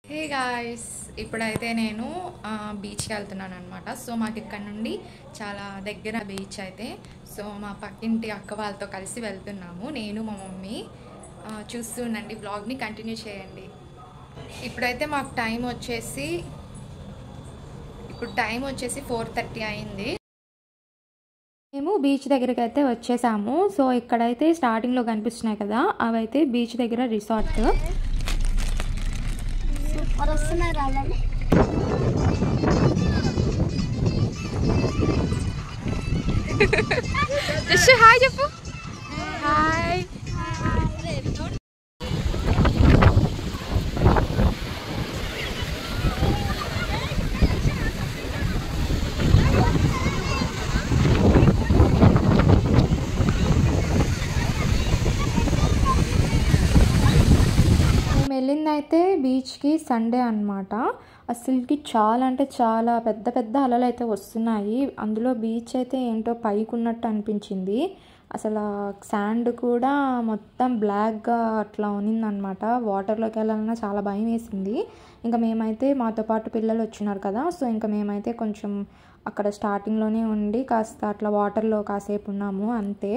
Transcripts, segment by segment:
Hey guys, ఇప్పుడైతే నేను బీచ్కి వెళ్తున్నాను అనమాట. సో మాకు ఇక్కడ నుండి చాలా దగ్గర బీచ్ అయితే. సో మా పక్కింటి అక్క వాళ్ళతో కలిసి వెళ్తున్నాము, నేను మా మమ్మీ. చూస్తుండండి, వ్లాగ్ని కంటిన్యూ చేయండి. ఇప్పుడైతే మాకు టైం వచ్చేసి 4:30 అయింది. మేము బీచ్ దగ్గరికి అయితే వచ్చేసాము. సో ఇక్కడైతే స్టార్టింగ్లో కనిపిస్తున్నాయి కదా, అవైతే బీచ్ దగ్గర రిసార్ట్. జస్ట్ హాయ్ చెప్పు. హాయ్. వెళ్ళిందైతే బీచ్కి సండే అనమాట. అసలుకి చాలా అంటే చాలా పెద్ద పెద్ద అలలు అయితే వస్తున్నాయి. అందులో బీచ్ అయితే ఏంటో పైకి ఉన్నట్టు అనిపించింది. అసలు శాండ్ కూడా మొత్తం బ్లాక్గా అట్లా ఉన్నిందనమాట. వాటర్లోకి వెళ్ళాలన్నా చాలా భయం వేసింది. ఇంకా మేమైతే మాతో పాటు పిల్లలు వచ్చినారు కదా, సో ఇంకా మేమైతే కొంచెం అక్కడ స్టార్టింగ్లోనే ఉండి కాస్త అట్లా వాటర్లో కాసేపు ఉన్నాము అంతే.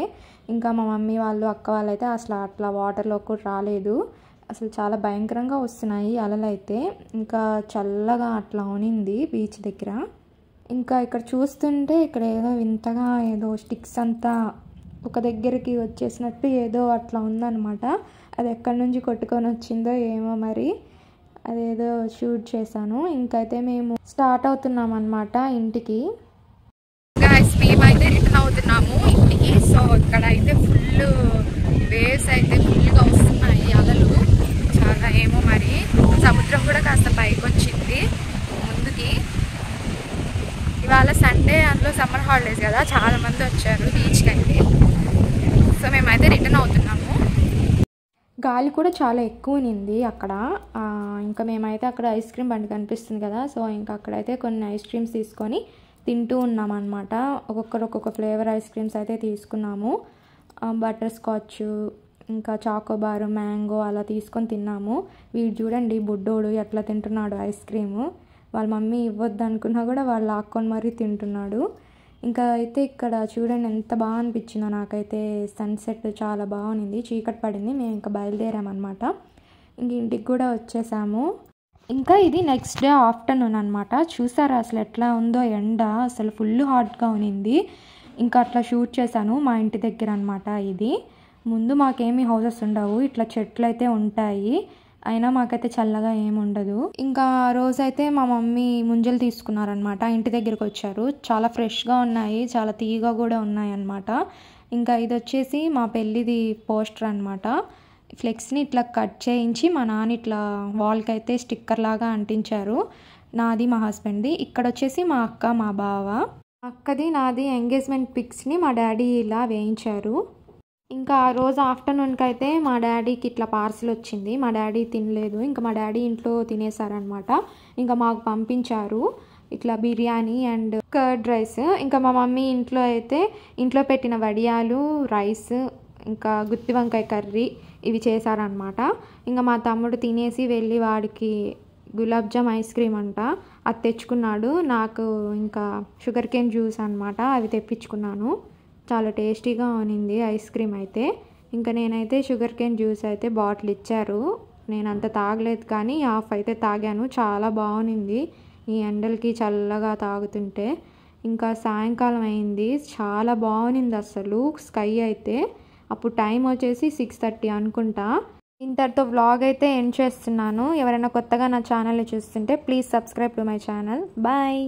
ఇంకా మా మమ్మీ వాళ్ళు అక్క వాళ్ళు అయితే అసలు అట్లా వాటర్లో కూడా రాలేదు. అసలు చాలా భయంకరంగా వస్తున్నాయి అలలు అయితే. ఇంకా చల్లగా అట్లా ఉనింది బీచ్ దగ్గర. ఇంకా ఇక్కడ చూస్తుంటే ఇక్కడ ఏదో వింతగా ఏదో స్టిక్స్ అంతా ఒక దగ్గరికి వచ్చేసినట్టు ఏదో అట్లా ఉందన్నమాట. అది ఎక్కడి నుంచి కొట్టుకొని వచ్చిందో ఏమో మరి, అదేదో షూట్ చేశాను. ఇంకైతే మేము స్టార్ట్ అవుతున్నాం అన్నమాట ఇంటికి. మేమైతే రిటర్న్ అవుతున్నాము ఇంటికి. సో ఇక్కడ అయితే ఫుల్ వేవ్స్ అయితే ఫుల్గా వస్తున్నాయి, అలలు చాలా. ఏమో మరి సముద్రం కూడా కాస్త పైకి వచ్చింది ముందుకి. ఇవాళ సండే, అందులో సమ్మర్ హాలిడేస్ కదా, చాలా మంది వచ్చారు బీచ్కి అయితే. సో మేమైతే రిటర్న్ అవుతున్నాము. గాలి కూడా చాలా ఎక్కువ ఉన్నింది అక్కడ. ఇంకా మేమైతే అక్కడ ఐస్ క్రీమ్ బండి కనిపిస్తుంది కదా, సో ఇంకా అక్కడైతే కొన్ని ఐస్ క్రీమ్స్ తీసుకొని తింటూ ఉన్నాం అనమాట. ఒక్కొక్కరు ఒక్కొక్క ఫ్లేవర్ ఐస్ క్రీమ్స్ అయితే తీసుకున్నాము. బటర్ స్కాచ్, ఇంకా చాకోబార్, మ్యాంగో అలా తీసుకొని తిన్నాము. వీడు చూడండి బుడ్డోడు ఎట్లా తింటున్నాడు ఐస్ క్రీము. వాళ్ళ మమ్మీ ఇవ్వద్దు అనుకున్నా కూడా వాళ్ళు లాక్కొని మరీ తింటున్నాడు. ఇంకా అయితే ఇక్కడ చూడండి ఎంత బాగా అనిపించిందో నాకైతే. సన్సెట్ చాలా బాగుంది, చీకటి పడింది. మేము ఇంకా బయలుదేరామన్నమాట. ఇంక ఇంటికి కూడా వచ్చేసాము. ఇంకా ఇది నెక్స్ట్ డే ఆఫ్టర్నూన్ అనమాట. చూసారా అసలు ఎట్లా ఉందో ఎండ, అసలు ఫుల్ హాట్గా ఉన్నింది. ఇంకా అట్లా షూట్ చేశాను మా ఇంటి దగ్గర అనమాట. ఇది ముందు మాకేమీ హౌసెస్ ఉండవు, ఇట్లా చెట్లు అయితే ఉంటాయి. అయినా మాకైతే చల్లగా ఏమి ఉండదు. ఇంకా ఆ రోజైతే మా మమ్మీ ముంజలు తీసుకున్నారనమాట, ఇంటి దగ్గరికి వచ్చారు. చాలా ఫ్రెష్గా ఉన్నాయి, చాలా తీయగా కూడా ఉన్నాయి అన్నమాట. ఇంకా ఇది వచ్చేసి మా పెళ్ళిది పోస్టర్ అనమాట. ఫ్లెక్స్ని ఇట్లా కట్ చేయించి మా నాన్న ఇట్లా వాల్కి అయితే స్టిక్కర్ లాగా అంటించారు. నాది మా హస్బెండ్ది. ఇక్కడ వచ్చేసి మా అక్క మా బావ. అక్కది నాది ఎంగేజ్మెంట్ పిక్స్ని మా డాడీ ఇలా వేయించారు. ఇంకా ఆ రోజు ఆఫ్టర్నూన్కి అయితే మా డాడీకి ఇట్లా పార్సిల్ వచ్చింది. మా డాడీ తినలేదు, ఇంకా మా డాడీ ఇంట్లో తినేసారనమాట. ఇంకా మాకు పంపించారు ఇట్లా బిర్యానీ అండ్ కర్డ్ రైస్. ఇంకా మా మమ్మీ ఇంట్లో అయితే ఇంట్లో పెట్టిన వడియాలు, రైస్, ఇంకా గుత్తి వంకాయ కర్రీ ఇవి చేశారనమాట. ఇంకా మా తమ్ముడు తినేసి వెళ్ళి వాడికి గులాబ్ జామ్ ఐస్ క్రీమ్ అంట అది తెచ్చుకున్నాడు. నాకు ఇంకా షుగర్ కేన్ జ్యూస్ అనమాట, అవి తెప్పించుకున్నాను. చాలా టేస్టీగా ఉన్నింది ఐస్ క్రీమ్ అయితే. ఇంకా నేనైతే షుగర్ కేన్ జ్యూస్ అయితే బాటిల్ ఇచ్చారు, నేను అంత తాగలేదు కానీ హాఫ్ అయితే తాగాను. చాలా బాగుంది ఈ ఎండలకి చల్లగా తాగుతుంటే. ఇంకా సాయంకాలం అయింది, చాలా బాగుంది అసలు స్కై అయితే. అప్పుడు టైం వచ్చేసి 6:30 అనుకుంటా. ఇంతటితో వ్లాగ్ అయితే ఎండ్ చేస్తున్నాను. ఎవరైనా కొత్తగా నా ఛానల్ని చూస్తుంటే please subscribe to my channel. Bye.